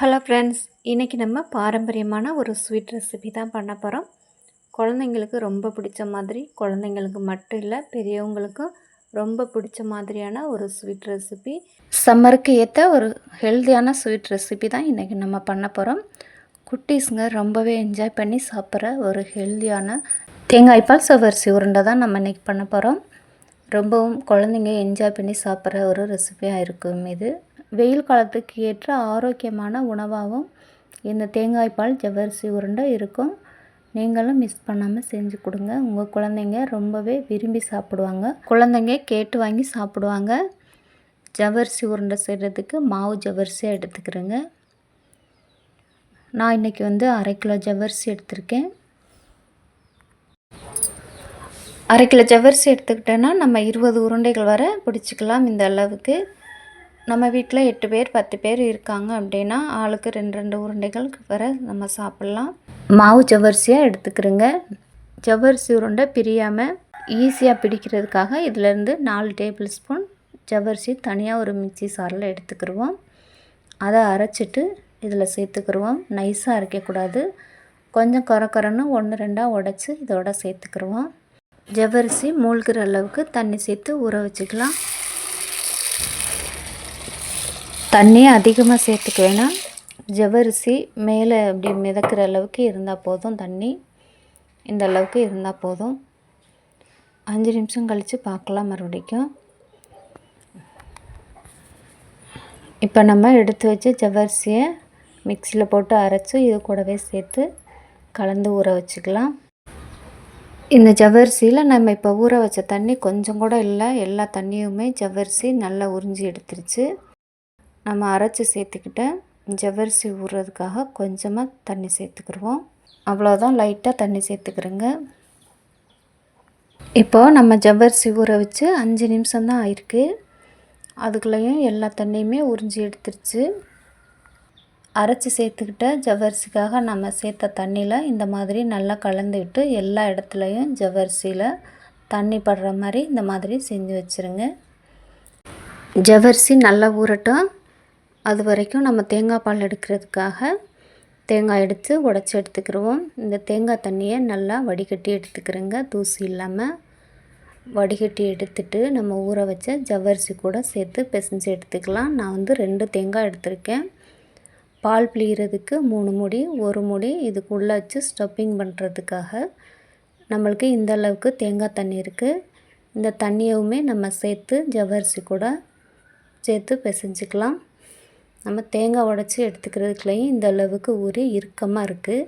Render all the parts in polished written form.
Hello friends, இன்றைக்கி நம்ம பாரம்பரியமான ஒரு ஸ்வீட் ரெசிபி தான் பண்ண போகிறோம். குழந்தைங்களுக்கு ரொம்ப பிடிச்ச மாதிரி, குழந்தைங்களுக்கு மட்டும் இல்லை பெரியவங்களுக்கும் ரொம்ப பிடிச்ச மாதிரியான ஒரு ஸ்வீட் ரெசிபி. சம்மருக்கு ஏற்ற ஒரு ஹெல்த்தியான ஸ்வீட் ரெசிபி தான் இன்றைக்கி நம்ம பண்ண போகிறோம். குட்டீஸுங்க ரொம்பவே என்ஜாய் பண்ணி சாப்பிட்ற ஒரு ஹெல்த்தியான தேங்காய் பால் சவரிசி உருண்டை தான் நம்ம இன்றைக்கி பண்ண போகிறோம். ரொம்பவும் குழந்தைங்க என்ஜாய் பண்ணி சாப்பிட்ற ஒரு ரெசிபியாக இருக்கும் இது. வெயில் காலத்துக்கு ஏற்ற ஆரோக்கியமான உணவாகவும் இந்த தேங்காய் பால் ஜவ்வரிசி உருண்டை இருக்கும். நீங்களும் மிஸ் பண்ணாமல் செஞ்சு கொடுங்க. உங்கள் குழந்தைங்க ரொம்பவே விரும்பி சாப்பிடுவாங்க. குழந்தைங்க கேட்டு வாங்கி சாப்பிடுவாங்க. ஜவ்வரிசி உருண்டை செய்கிறதுக்கு மாவு ஜவ்வரிசியாக எடுத்துக்கிறேங்க. நான் இன்றைக்கி 1/2 கிலோ ஜவ்வரிசி எடுத்திருக்கேன். 1/2 கிலோ ஜவ்வரிசி எடுத்துக்கிட்டேன்னா நம்ம 20 உருண்டைகள் வரை பிடிச்சிக்கலாம். இந்த அளவுக்கு நம்ம வீட்டில் 8 பேர் 10 பேர் இருக்காங்க அப்படின்னா ஆளுக்கு 2 உருண்டைகள் வரை நம்ம சாப்பிட்லாம். மாவு ஜவ்வரிசியாக எடுத்துக்கிறோங்க. ஜவ்வரிசி உருண்டை பிரியாமல் ஈஸியாக பிடிக்கிறதுக்காக இதிலேருந்து 4 டேபிள் ஸ்பூன் ஜவ்வரிசி தனியாக ஒரு மிக்சி சாரில் எடுத்துக்கிடுவோம். அதை அரைச்சிட்டு இதில் சேர்த்துக்கிடுவோம். நைஸாக அரைக்கக்கூடாது. கொஞ்சம் கொரன்னு 1-2 உடச்சி இதோட சேர்த்துக்கிடுவோம். ஜவ்வரிசி மூழ்கிற அளவுக்கு தண்ணி சேர்த்து ஊற வச்சுக்கலாம். தண்ணி அதிகமாக சேர்த்துக்க வேணாம். ஜவ்வரிசி மேலே அப்படி மிதக்கிற அளவுக்கு இருந்தால் போதும். தண்ணி இந்த அளவுக்கு இருந்தால் போதும். 5 நிமிஷம் கழித்து பார்க்கலாம் மறுபடிக்கும். இப்போ நம்ம எடுத்து வச்சு ஜவ்வரிசியை மிக்சியில் போட்டு அரைச்சி இது கூடவே சேர்த்து கலந்து ஊற வச்சுக்கலாம். இந்த ஜவ்வரிசியில் நம்ம இப்போ ஊற வச்ச தண்ணி கொஞ்சம் கூட இல்லை. எல்லா தண்ணியுமே ஜவ்வரிசி நல்லா உறிஞ்சி எடுத்துருச்சு. நம்ம அரைச்சி சேர்த்துக்கிட்ட ஜவ்வரிசி ஊறுறதுக்காக கொஞ்சமாக தண்ணி சேர்த்துக்கிடுவோம். அவ்வளோதான், லைட்டாக தண்ணி சேர்த்துக்கிறோங்க. இப்போது நம்ம ஜவ்வரிசி ஊற வச்சு 5 நிமிஷம் தான் ஆயிருக்கு. அதுக்குள்ளேயும் எல்லா தண்ணியுமே உறிஞ்சி எடுத்துருச்சு. அரைச்சி சேர்த்துக்கிட்ட ஜவ்வரிசிக்காக நம்ம சேர்த்த தண்ணியில் இந்த மாதிரி நல்லா கலந்து விட்டு எல்லா இடத்துலையும் ஜவ்வரிசியில் தண்ணி படுற மாதிரி இந்த மாதிரி செஞ்சு வச்சுருங்க. ஜவ்வரிசி நல்லா ஊறட்டும். அது வரைக்கும் நம்ம தேங்காய் பால் எடுக்கிறதுக்காக தேங்காய் எடுத்து உடச்சி எடுத்துக்கிடுவோம். இந்த தேங்காய் தண்ணியை நல்லா வடிகட்டி எடுத்துக்கிறோங்க. தூசி இல்லாமல் வடிகட்டி எடுத்துட்டு நம்ம ஊற வச்ச ஜவ்வரிசி கூட சேர்த்து பிசைஞ்சு எடுத்துக்கலாம். நான் 2 தேங்காய் எடுத்திருக்கேன். பால் பிழிகிறதுக்கு 3 மூடி, 1 மூடி இதுக்குள்ளே வச்சு ஸ்டப்பிங் பண்ணுறதுக்காக. நம்மளுக்கு இந்த அளவுக்கு தேங்காய் தண்ணி இருக்குது. இந்த தண்ணியவுமே நம்ம சேர்த்து ஜவ்வரிசி கூட சேர்த்து பிசைஞ்சிக்கலாம். நம்ம தேங்காய் உடச்சி எடுத்துக்கிறதுக்குள்ளேயும் இந்த அளவுக்கு ஊறி இறுக்கமாக இருக்குது.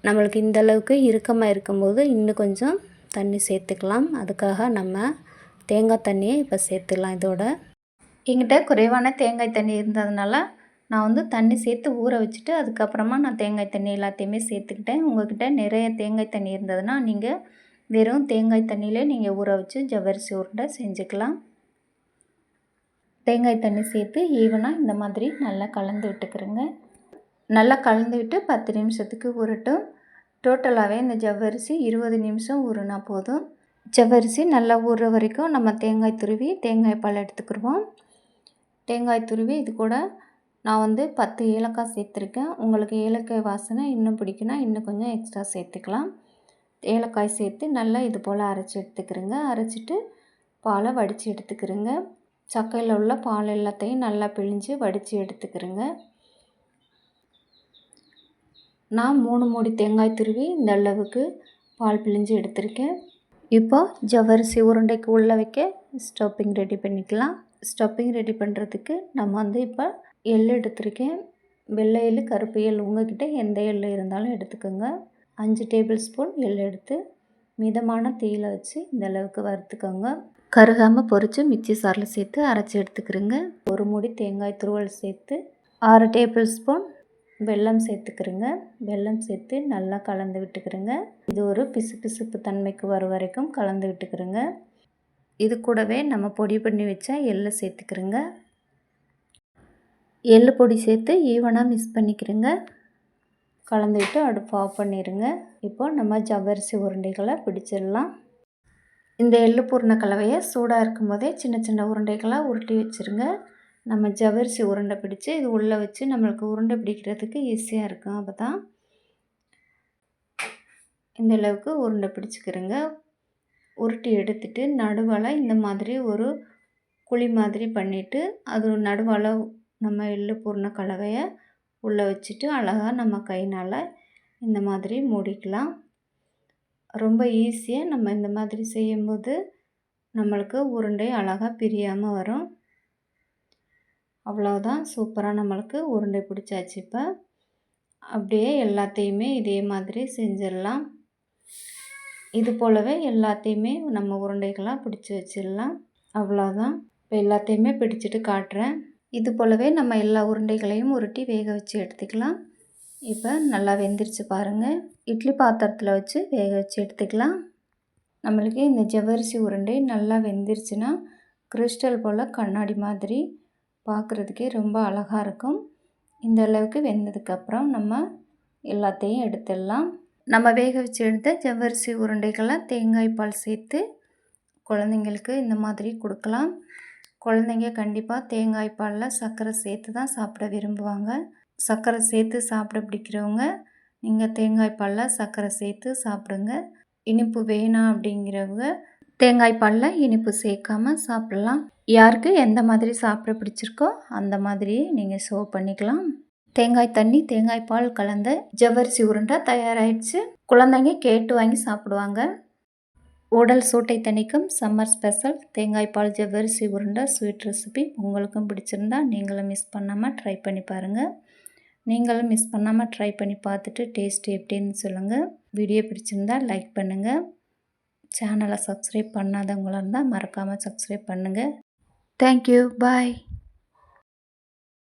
நம்மளுக்கு இந்த அளவுக்கு இறுக்கமாக இருக்கும்போது இன்னும் கொஞ்சம் தண்ணி சேர்த்துக்கலாம். அதுக்காக நம்ம தேங்காய் தண்ணியை இப்போ சேர்த்துக்கலாம். இதோட எங்கிட்ட குறைவான தேங்காய் தண்ணி இருந்ததுனால நான் தண்ணி சேர்த்து ஊற வச்சுட்டு அதுக்கப்புறமா நான் தேங்காய் தண்ணி எல்லாத்தையுமே சேர்த்துக்கிட்டேன். உங்கள்கிட்ட நிறைய தேங்காய் தண்ணி இருந்ததுன்னா நீங்கள் வெறும் தேங்காய் தண்ணியிலே நீங்கள் ஊற வச்சு ஜவ்வரிசி உருண்டை செஞ்சுக்கலாம். தேங்காய் தண்ணி சேர்த்து ஈவனாக இந்த மாதிரி நல்லா கலந்து விட்டுக்கிறோங்க. நல்லா கலந்து விட்டு 10 நிமிஷத்துக்கு ஊறட்டும். டோட்டலாகவே இந்த ஜவ்வரிசி 20 நிமிஷம் ஊறினா போதும். ஜவ்வரிசி நல்லா ஊறுற வரைக்கும் நம்ம தேங்காய் துருவி தேங்காய் பால் எடுத்துக்கிடுவோம். தேங்காய் துருவி இது கூட நான் 10 ஏலக்காய் சேர்த்துருக்கேன். உங்களுக்கு ஏலக்காய் வாசனை இன்னும் பிடிக்குன்னா இன்னும் கொஞ்சம் எக்ஸ்ட்ரா சேர்த்துக்கலாம். ஏலக்காய் சேர்த்து நல்லா இது போல் அரைச்சி எடுத்துக்கிறோங்க. அரைச்சிட்டு பாலை வடித்து எடுத்துக்கிறோங்க. சக்கையில் உள்ள பால் எல்லாத்தையும் நல்லா பிழிஞ்சு வடித்து எடுத்துக்கிறேங்க. நான் 3 மூடி தேங்காய் துருவி இந்த அளவுக்கு பால் பிழிஞ்சு எடுத்திருக்கேன். இப்போ ஜவ்வரிசி உருண்டைக்கு உள்ளே வைக்க ஸ்டப்பிங் ரெடி பண்ணிக்கலாம். ஸ்டப்பிங் ரெடி பண்ணுறதுக்கு நம்ம இப்போ எள் எடுத்திருக்கேன். வெள்ளை எள், கருப்பு எள், உங்கள்கிட்ட எந்த எள் இருந்தாலும் எடுத்துக்கோங்க. 5 டேபிள் ஸ்பூன் எள் எடுத்து மிதமான தீயில் வச்சு இந்த அளவுக்கு வறுத்துக்கோங்க. கருகாமல் பொரித்து மிக்சி சாரில் சேர்த்து அரைச்சி எடுத்துக்கிறோங்க. 1 மூடி தேங்காய் துருவல் சேர்த்து 6 டேபிள் ஸ்பூன் வெல்லம் சேர்த்துக்கிறோங்க. வெல்லம் சேர்த்து நல்லா கலந்து விட்டுக்கிறோங்க. இது ஒரு பிசுபிசுப்பு தன்மைக்கு வர வரைக்கும் கலந்து விட்டுக்கிறோங்க. இது கூடவே நம்ம பொடி பண்ணி வச்ச எள்ளை சேர்த்துக்கிறோங்க. எள்ளு பொடி சேர்த்து ஈவனாக மிக்ஸ் பண்ணிக்கிறோங்க. கலந்து விட்டு அடுப்பு ஆஃப் பண்ணிடுங்க. இப்போ நம்ம ஜவ்வரிசி உருண்டைகளை பிடிச்சிடலாம். இந்த எள்ளு பூர்ண கலவையை சூடாக இருக்கும் போதே சின்ன சின்ன உருண்டைகளாக உருட்டி வச்சுருங்க. நம்ம ஜவ்வரிசி உருண்டை பிடிச்சு இது உள்ளே வச்சு நம்மளுக்கு உருண்டை பிடிக்கிறதுக்கு ஈஸியாக இருக்கும். அப்போ தான் இந்த அளவுக்கு உருண்டை பிடிச்சிக்கிறேங்க. உருட்டி எடுத்துட்டு நடுவால் இந்த மாதிரி ஒரு குழி மாதிரி பண்ணிவிட்டு அது நடுவால் நம்ம எள்ளு பூர்ண கலவையை உள்ளே வச்சுட்டு அழகாக நம்ம கைனால் இந்த மாதிரி மூடிக்கலாம். ரொம்ப ஈஸியாக நம்ம இந்த மாதிரி செய்யும்போது நம்மளுக்கு உருண்டை அழகாக பிரியாமல் வரும். அவ்வளோதான், சூப்பராக நம்மளுக்கு உருண்டை பிடிச்சாச்சு. இப்போ அப்படியே எல்லாத்தையுமே இதே மாதிரி செஞ்சிடலாம். இது போலவே எல்லாத்தையுமே நம்ம உருண்டைகளாக பிடிச்சி வச்சிடலாம். அவ்வளோதான், இப்போ எல்லாத்தையுமே பிடிச்சிட்டு காட்டுறேன். இது போலவே நம்ம எல்லா உருண்டைகளையும் உருட்டி வேக வச்சு எடுத்துக்கலாம். இப்போ நல்லா வெந்துருச்சு பாருங்கள். இட்லி பாத்திரத்தில் வச்சு வேக வச்சு எடுத்துக்கலாம். நம்மளுக்கு இந்த ஜவ்வரிசி உருண்டை நல்லா வெந்துருச்சுன்னா கிறிஸ்டல் போல் கண்ணாடி மாதிரி பார்க்குறதுக்கே ரொம்ப அழகாக இருக்கும். இந்த அளவுக்கு வெந்ததுக்கப்புறம் நம்ம எல்லாத்தையும் எடுத்துடலாம். நம்ம வேக வச்சு எடுத்த ஜவ்வரிசி உருண்டைகளை தேங்காய் பால் சேர்த்து குழந்தைங்களுக்கு இந்த மாதிரி கொடுக்கலாம். குழந்தைங்க கண்டிப்பாக தேங்காய் பாலில் சர்க்கரை சேர்த்து தான் சாப்பிட விரும்புவாங்க. சர்க்கரை சேர்த்து சாப்பிட பிடிக்கிறவங்க நீங்கள் தேங்காய் பாலில் சர்க்கரை சேர்த்து சாப்பிடுங்க. இனிப்பு வேணாம் அப்படிங்கிறவங்க தேங்காய் பாலில் இனிப்பு சேர்க்காமல் சாப்பிட்லாம். யாருக்கு எந்த மாதிரி சாப்பிட பிடிச்சிருக்கோ அந்த மாதிரி நீங்கள் சர்வ் பண்ணிக்கலாம். தேங்காய் தண்ணி தேங்காய் பால் கலந்த ஜவ்வரிசி உருண்டை தயாராகிடுச்சு. குழந்தைங்க கேட்டு வாங்கி சாப்பிடுவாங்க. உடல் சூட்டை தணிக்கும் சம்மர் ஸ்பெஷல் தேங்காய் பால் ஜவ்வரிசி உருண்டை ஸ்வீட் ரெசிபி உங்களுக்கும் பிடிச்சிருந்தா நீங்களும் மிஸ் பண்ணாமல் ட்ரை பண்ணி பாருங்கள். நீங்களும் மிஸ் பண்ணாமல் ட்ரை பண்ணி பார்த்துட்டு டேஸ்ட் எப்படின்னு சொல்லுங்கள். வீடியோ பிடிச்சிருந்தா லைக் பண்ணுங்கள். சேனலை சப்ஸ்கிரைப் பண்ணாதவங்களாக இருந்தால் மறக்காமல் சப்ஸ்கிரைப் பண்ணுங்கள். தேங்க்யூ, பாய்.